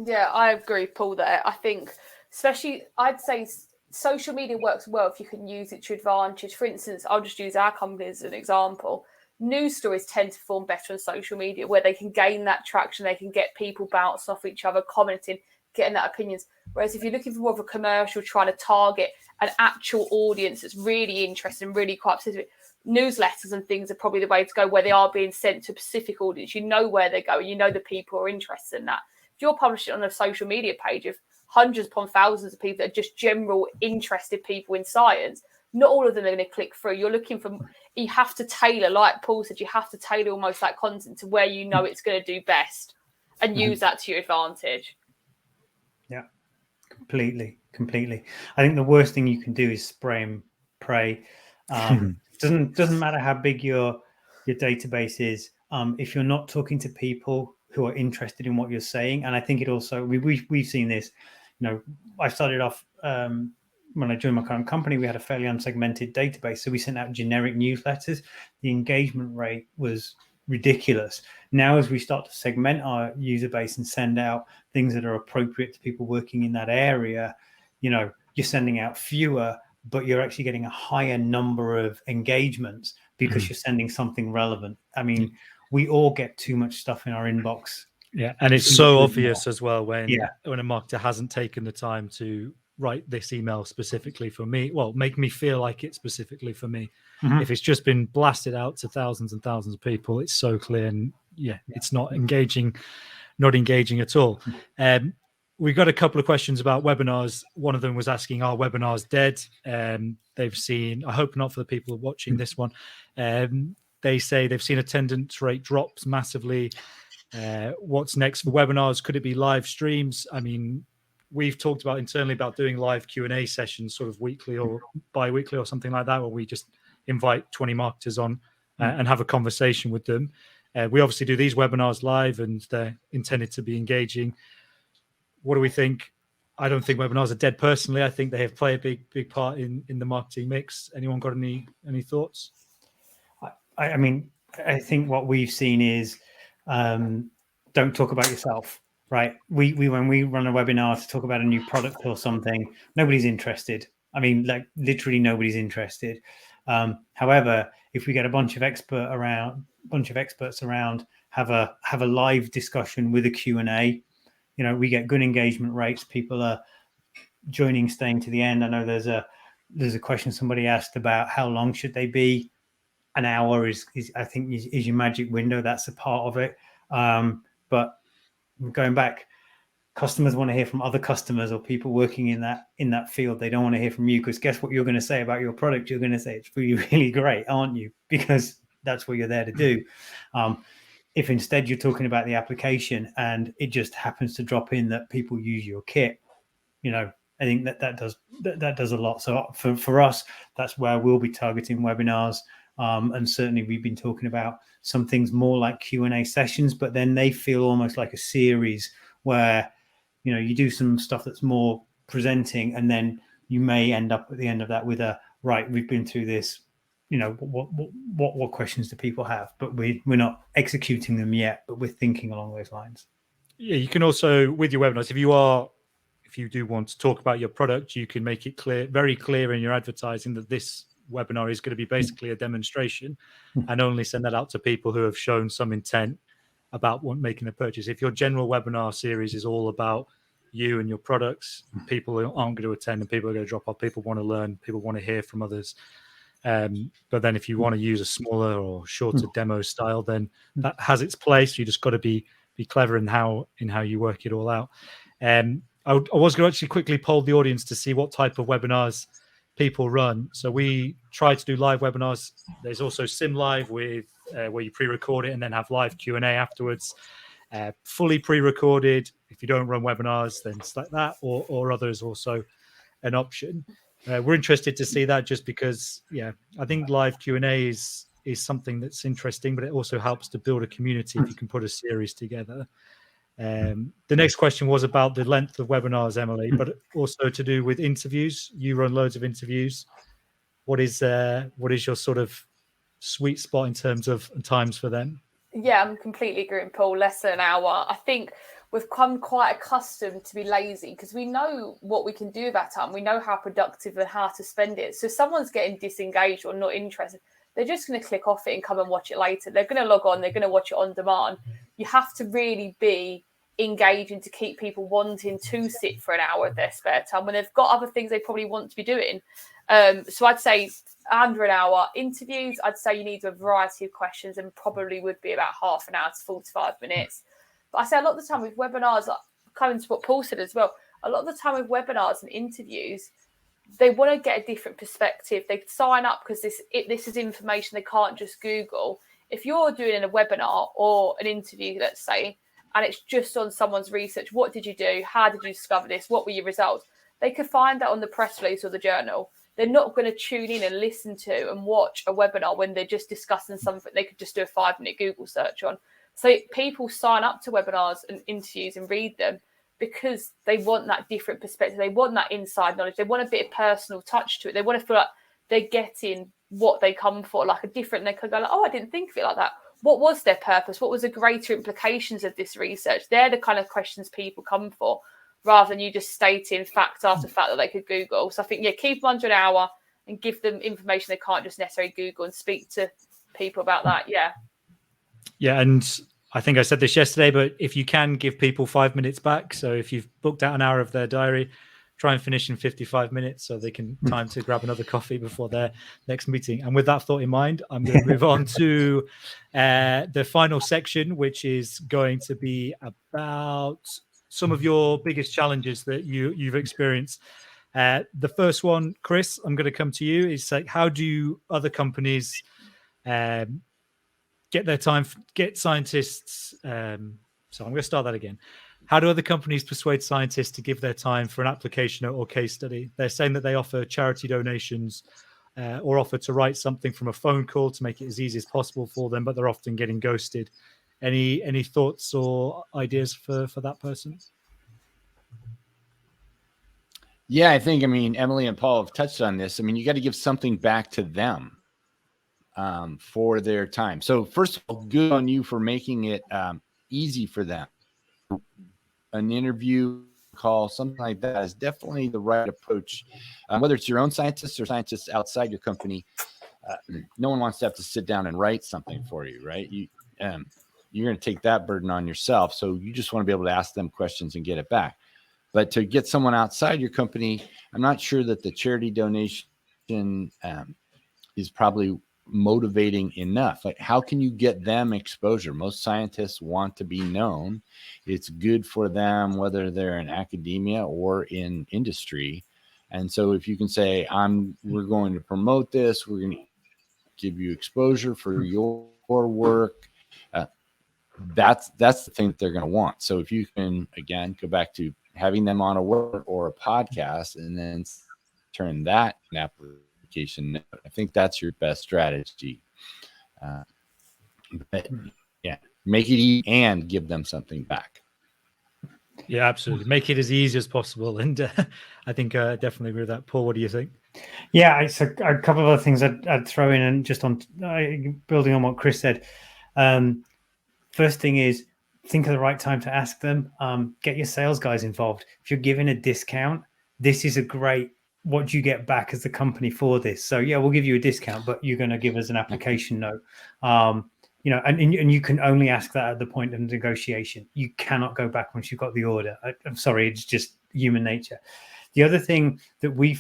Yeah, I agree, Paul, there. I think, especially, I'd say social media works well if you can use it to your advantage. For instance, I'll just use our company as an example. News stories tend to perform better on social media, where they can gain that traction, they can get people bouncing off each other, commenting, getting that opinions. Whereas if you're looking for more of a commercial, trying to target an actual audience that's really interesting, really quite specific, newsletters and things are probably the way to go, where they are being sent to a specific audience. Where they're going, the people are interested in that. If you're publishing on a social media page of hundreds upon thousands of people that are just general interested people in science, not all of them are going to click through. You have to tailor, like Paul said, you have to tailor almost that content to where it's going to do best, and use that to your advantage. Yeah, completely. I think the worst thing you can do is spray and pray. Doesn't matter how big your database is. If you're not talking to people who are interested in what you're saying, and I think it also we've seen this. I started off when I joined my current company, we had a fairly unsegmented database, so we sent out generic newsletters. The engagement rate was ridiculous. Now, as we start to segment our user base and send out things that are appropriate to people working in that area, you're sending out fewer, but you're actually getting a higher number of engagements because you're sending something relevant. We all get too much stuff in our inbox. Yeah, and it's so obvious as well when a marketer hasn't taken the time to write this email specifically for me. Well, make me feel like it's specifically for me. Mhm. If it's just been blasted out to thousands and thousands of people, it's so clear, and it's not engaging at all. We got a couple of questions about webinars. One of them was asking, are webinars dead? They've seen, I hope not for the people watching this one, they say they've seen attendance rate drops massively. What's next for webinars? Could it be live streams? I mean, we've talked about internally about doing live Q&A sessions sort of weekly or bi-weekly or something like that, where we just invite 20 marketers on and have a conversation with them. We obviously do these webinars live, and they're intended to be engaging. What do we think? I don't think webinars are dead personally. I think they have played a big part in the marketing mix. Anyone got any thoughts? I mean, I think what we've seen is don't talk about yourself, right? We when we run a webinar to talk about a new product or something, nobody's interested. I mean, like literally nobody's interested. However, if we get a bunch of experts around, have a live discussion with a Q&A, you know, we get good engagement rates. People are joining, staying to the end. I know there's a question somebody asked about how long should they be. An hour is I think is your magic window. That's a part of it. But going back, customers want to hear from other customers or people working in that field. They don't want to hear from you, because guess what you're going to say about your product? You're going to say it's really, really great, aren't you? Because that's what you're there to do. If instead you're talking about the application and it just happens to drop in that people use your kit, you know, I think that does a lot. So for us, that's where we'll be targeting webinars. And certainly we've been talking about some things more like Q&A sessions, but then they feel almost like a series where, you know, you do some stuff that's more presenting, and then you may end up at the end of that with right, we've been through this, you know, what questions do people have? But we're not executing them yet, but we're thinking along those lines. Yeah, you can also, with your webinars, if you do want to talk about your product, you can make it very clear in your advertising that this webinar is going to be basically a demonstration, and only send that out to people who have shown some intent about making a purchase. If your general webinar series is all about you and your products, people aren't going to attend and people are going to drop off. People want to learn, people want to hear from others. But then if you want to use a smaller or shorter demo style, then that has its place. You just got to be clever in how you work it all out. I was going to actually quickly poll the audience to see what type of webinars people run. So we try to do live webinars. There's also Sim Live with where you pre-record it and then have live Q&A afterwards. Fully pre-recorded. If you don't run webinars, then it's like that, or others also an option. We're interested to see that, just because, I think live Q&A is something that's interesting, but it also helps to build a community if you can put a series together. The next question was about the length of webinars, Emily, but also to do with interviews. You run loads of interviews. What is your sort of sweet spot in terms of times for them? Yeah, I'm completely agreeing, Paul. Less than an hour. I think we've come quite accustomed to be lazy because we know what we can do with our time. We know how productive and how to spend it. So if someone's getting disengaged or not interested, they're just going to click off it and come and watch it later. They're going to log on. They're going to watch it on demand. You have to really be engaging to keep people wanting to sit for an hour of their spare time when they've got other things they probably want to be doing. So I'd say under an hour. Interviews, I'd say you need a variety of questions and probably would be about half an hour to 45 minutes. But I say a lot of the time with webinars, coming to what Paul said as well, a lot of the time with webinars and interviews, they want to get a different perspective. They sign up because this is information they can't just Google. If you're doing a webinar or an interview, let's say, and it's just on someone's research, what did you do? How did you discover this? What were your results? They could find that on the press release or the journal. They're not going to tune in and listen to and watch a webinar when they're just discussing something they could just do a 5-minute Google search on. So people sign up to webinars and interviews and read them because they want that different perspective. They want that inside knowledge. They want a bit of personal touch to it. They want to feel like they're getting what they come for, like a different, they could go like, oh, I didn't think of it like that. What was their purpose? What was the greater implications of this research? They're the kind of questions people come for, rather than you just stating fact after fact that they could Google. So I think, keep them under an hour and give them information they can't just necessarily Google, and speak to people about that. Yeah, and I think I said this yesterday, but if you can give people 5 minutes back, so if you've booked out an hour of their diary, try and finish in 55 minutes so they can time to grab another coffee before their next meeting. And with that thought in mind, I'm going to move on to the final section, which is going to be about some of your biggest challenges that you've experienced. The first one, Chris, I'm going to come to you. Is like, how do other companies get scientists? So I'm going to start that again. How do other companies persuade scientists to give their time for an application or case study? They're saying that they offer charity donations or offer to write something from a phone call to make it as easy as possible for them, but they're often getting ghosted. Any thoughts or ideas for that person? Yeah, I think, Emily and Paul have touched on this. You got to give something back to them for their time. So first of all, good on you for making it easy for them. An interview call, something like that is definitely the right approach. Whether it's your own scientists or scientists outside your company, no one wants to have to sit down and write something for you, right? You're going to take that burden on yourself. So you just want to be able to ask them questions and get it back. But to get someone outside your company, I'm not sure that the charity donation is probably motivating enough. Like, how can you get them exposure? Most scientists want to be known. It's good for them, whether they're in academia or in industry. And so if you can say, we're going to promote this, we're going to give you exposure for your work, that's the thing that they're going to want. So if you can, again, go back to having them on a web or a podcast and then turn that an application, I think that's your best strategy. But yeah, make it easy and give them something back. Yeah, absolutely. Make it as easy as possible. And I think I definitely agree with that. Paul, what do you think? Yeah, it's a couple of other things I'd throw in, and just on building on what Chris said. First thing is, think of the right time to ask them. Get your sales guys involved. If you're giving a discount, this is a great, what do you get back as the company for this? So yeah, we'll give you a discount, but you're going to give us an application note. And you can only ask that at the point of negotiation. You cannot go back once you've got the order. I'm sorry, it's just human nature. The other thing that we've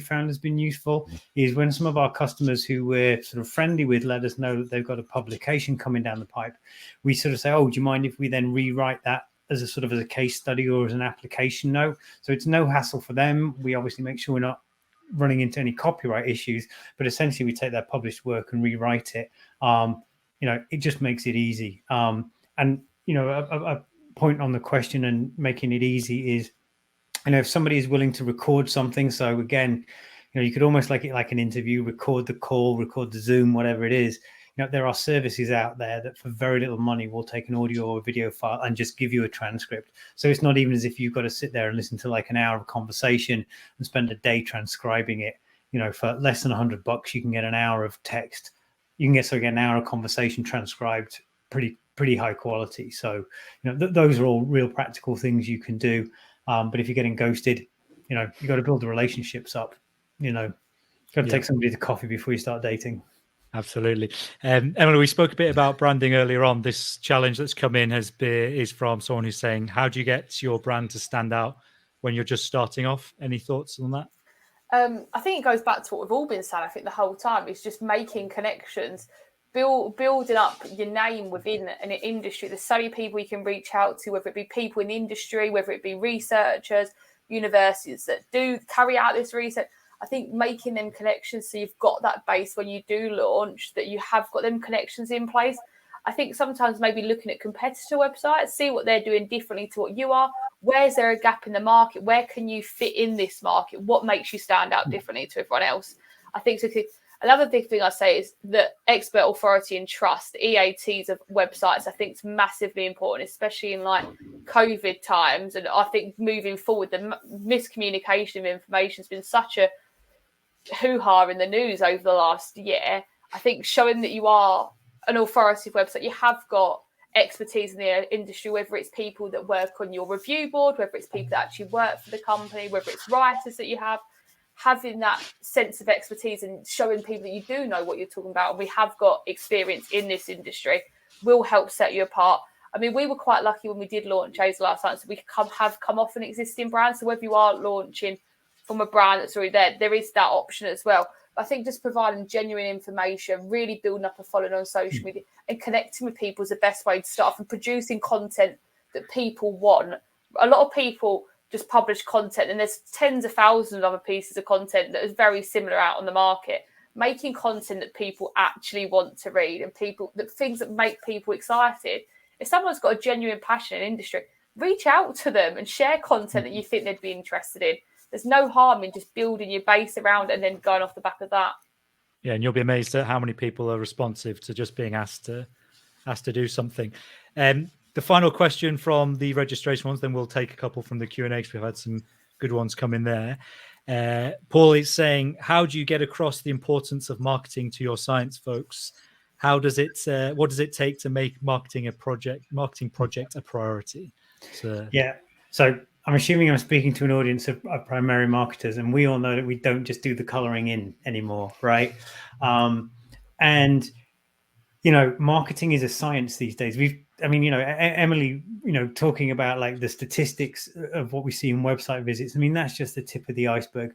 found has been useful is when some of our customers who we're sort of friendly with let us know that they've got a publication coming down the pipe, we sort of say, oh, do you mind if we then rewrite that as a case study or as an application note? So it's no hassle for them. We obviously make sure we're not running into any copyright issues, but essentially we take their published work and rewrite it. It just makes it easy. A point on the question and making it easy is, if somebody is willing to record something, so again, you could almost like it like an interview, record the call, record the Zoom, whatever it is. There are services out there that for very little money will take an audio or video file and just give you a transcript. So it's not even as if you've got to sit there and listen to like an hour of conversation and spend a day transcribing it. For less than $100, you can get an hour of text. You can get an hour of conversation transcribed, pretty high quality. So those are all real practical things you can do. But if you're getting ghosted, you got to build the relationships up. Got to take somebody to coffee before you start dating. Absolutely. Emily, we spoke a bit about branding earlier on. This challenge that's come in is from someone who's saying, how do you get your brand to stand out when you're just starting off? Any thoughts on that? I think it goes back to what we've all been saying, I think, the whole time. It's just making connections, building up your name within an industry. There's so many people you can reach out to, whether it be people in the industry, whether it be researchers, universities that do carry out this research. I think making them connections so you've got that base when you do launch, that you have got them connections in place. I think sometimes maybe looking at competitor websites, see what they're doing differently to what you are. Where's there a gap in the market? Where can you fit in this market? What makes you stand out differently to everyone else? I think so. Another big thing I say is that expert authority and trust, EATs of websites, I think is massively important, especially in like COVID times. And I think moving forward, the miscommunication of information has been such a hoo-ha in the news over the last year. I think showing that you are an authoritative website, you have got expertise in the industry, whether it's people that work on your review board, whether it's people that actually work for the company, whether it's writers that you have, having that sense of expertise and showing people that you do know what you're talking about, and we have got experience in this industry, will help set you apart. I mean, we were quite lucky when we did launch Hazel Life Science. We have come off an existing brand. So whether you are launching from a brand that's already there is that option as well. But I think just providing genuine information, really building up a following on social media and connecting with people is the best way to start off, and producing content that people want. A lot of people just publish content and there's tens of thousands of other pieces of content that is very similar out on the market. Making content that people actually want to read and things that make people excited. If someone's got a genuine passion in industry, reach out to them and share content that you think they'd be interested in. There's no harm in just building your base around it and then going off the back of that. Yeah, and you'll be amazed at how many people are responsive to just being asked to do something. The final question from the registration ones, then we'll take a couple from the Q&A because we've had some good ones come in there. Paul is saying, how do you get across the importance of marketing to your science folks? What does it take to make marketing project a priority? So I'm assuming I'm speaking to an audience of primary marketers, and we all know that we don't just do the coloring in anymore, right? And marketing is a science these days. Emily, talking about like the statistics of what we see in website visits. I mean, that's just the tip of the iceberg.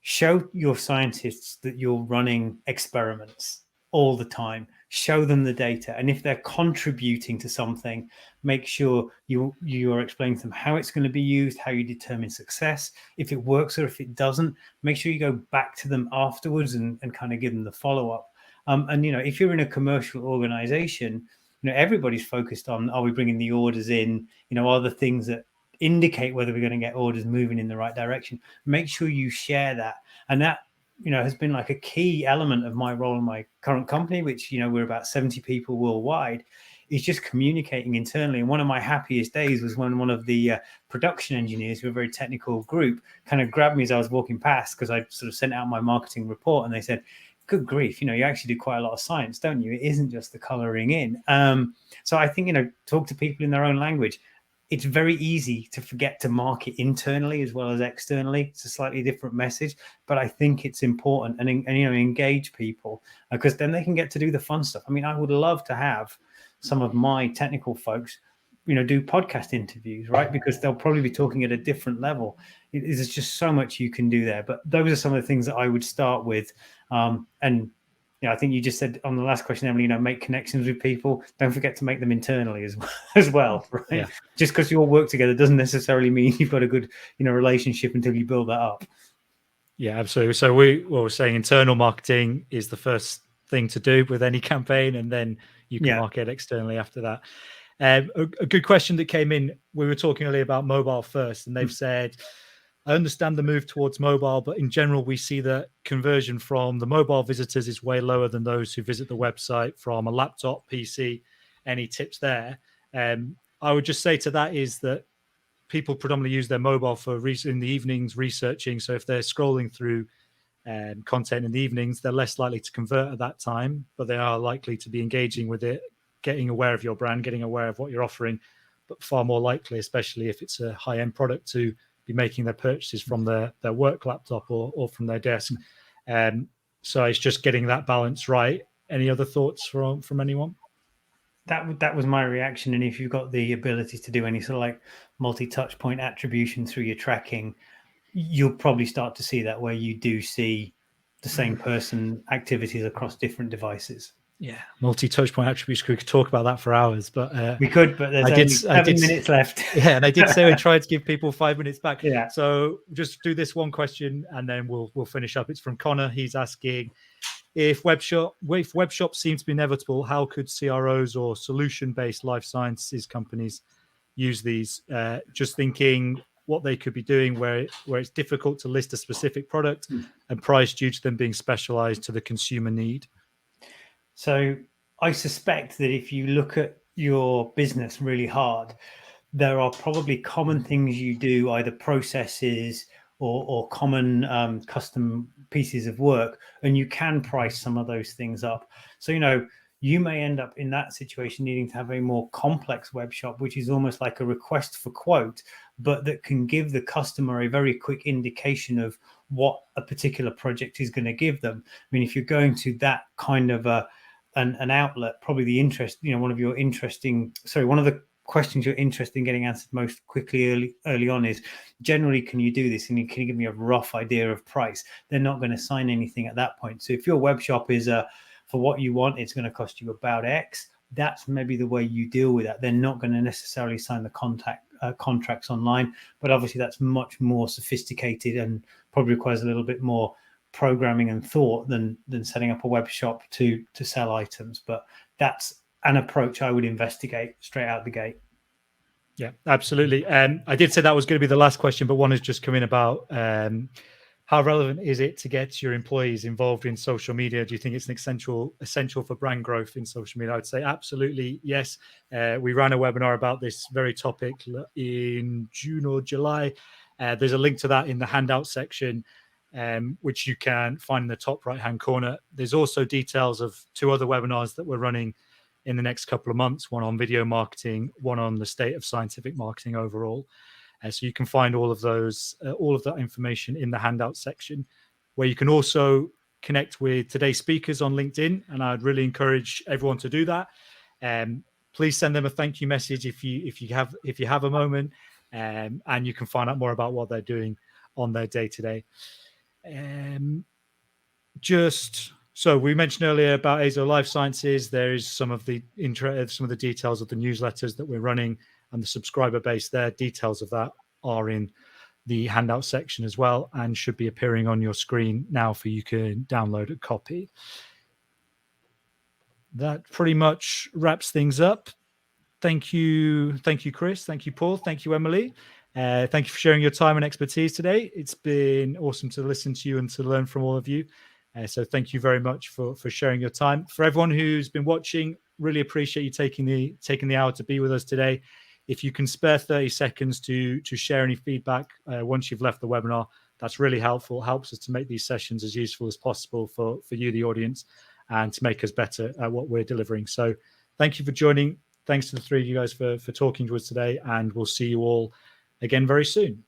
Show your scientists that you're running experiments all the time. Show them the data, and if they're contributing to something, make sure you are explaining to them how it's going to be used, how you determine success, if it works or if it doesn't. Make sure you go back to them afterwards and kind of give them the follow-up. And if you're in a commercial organization, everybody's focused on, are we bringing the orders in? Are the things that indicate whether we're going to get orders moving in the right direction? Make sure you share that. And that has been like a key element of my role in my current company, which we're about 70 people worldwide, is just communicating internally. And one of my happiest days was when one of the production engineers, who are a very technical group, kind of grabbed me as I was walking past, because I sort of sent out my marketing report, and they said, good grief, you actually do quite a lot of science, don't you? It isn't just the coloring in. So I think, talk to people in their own language. It's very easy to forget to market internally as well as externally. It's a slightly different message, but I think it's important and engage people, because then they can get to do the fun stuff. I mean, I would love to have some of my technical folks, do podcast interviews, right? Because they'll probably be talking at a different level. There's just so much you can do there. But those are some of the things that I would start with. I think you just said on the last question, Emily, make connections with people. Don't forget to make them internally as well, right? Yeah. Just because you all work together doesn't necessarily mean you've got a good, relationship until you build that up. Yeah, absolutely. So we're saying internal marketing is the first thing to do with any campaign, and then you can market externally after that. A good question that came in, we were talking earlier about mobile first, and they've said, I understand the move towards mobile, but in general, we see that conversion from the mobile visitors is way lower than those who visit the website from a laptop, PC. Any tips there? I would just say to that is that people predominantly use their mobile for in the evenings researching. So if they're scrolling through content in the evenings, they're less likely to convert at that time, but they are likely to be engaging with it, getting aware of your brand, getting aware of what you're offering, but far more likely, especially if it's a high-end product, to be making their purchases from their work laptop or from their desk. So it's just getting that balance right. Any other thoughts from anyone? That was my reaction. And if you've got the ability to do any sort of like multi-touch point attribution through your tracking, you'll probably start to see that, where you do see the same person activities across different devices. Yeah, multi-touch point attributes. We could talk about that for hours, but we could. But there's only 7 minutes left. Yeah, and I did say we tried to give people 5 minutes back. Yeah. So just do this one question, and then we'll finish up. It's from Connor. He's asking, if webshop seems to be inevitable, how could CROs or solution-based life sciences companies use these? Just thinking what they could be doing where it's difficult to list a specific product and price due to them being specialized to the consumer need. So I suspect that if you look at your business really hard, there are probably common things you do, either processes or common custom pieces of work, and you can price some of those things up. So, you may end up in that situation needing to have a more complex web shop, which is almost like a request for quote, but that can give the customer a very quick indication of what a particular project is going to give them. I mean, if you're going to that kind of a an outlet, probably the interest, one of the questions you're interested in getting answered most quickly early on is generally, can you do this, and can you give me a rough idea of price? They're not going to sign anything at that point. So if your web shop is for what you want, it's going to cost you about X, that's maybe the way you deal with that. They're not going to necessarily sign the contracts online, but obviously that's much more sophisticated and probably requires a little bit more programming and thought than setting up a web shop to sell items. But that's an approach I would investigate straight out the gate. Yeah, absolutely. I did say that was going to be the last question, but one has just come in about how relevant is it to get your employees involved in social media? Do you think it's an essential for brand growth in social media? I would say absolutely yes. We ran a webinar about this very topic in June or July. There's a link to that in the handout section, which you can find in the top right-hand corner. There's also details of 2 other webinars that we're running in the next couple of months, one on video marketing, one on the state of scientific marketing overall. So you can find all of that information in the handout section, where you can also connect with today's speakers on LinkedIn. And I'd really encourage everyone to do that. Please send them a thank you message if you have a moment, and you can find out more about what they're doing on their day to day. So we mentioned earlier about Azo Life Sciences. There is some of the details of the newsletters that we're running and the subscriber base there. Details of that are in the handout section as well, and should be appearing on your screen now for you can download a copy. That pretty much wraps things up. Thank you, Chris. Thank you, Paul. Thank you, Emily. Thank you for sharing your time and expertise today. It's been awesome to listen to you and to learn from all of you. So thank you very much for sharing your time. For everyone who's been watching, really appreciate you taking the hour to be with us today. If you can spare 30 seconds to share any feedback once you've left the webinar, that's really helpful. Helps us to make these sessions as useful as possible for you, the audience, and to make us better at what we're delivering. So thank you for joining. Thanks to the 3 of you guys for talking to us today, and we'll see you all again very soon.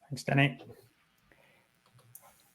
Thanks, Danny.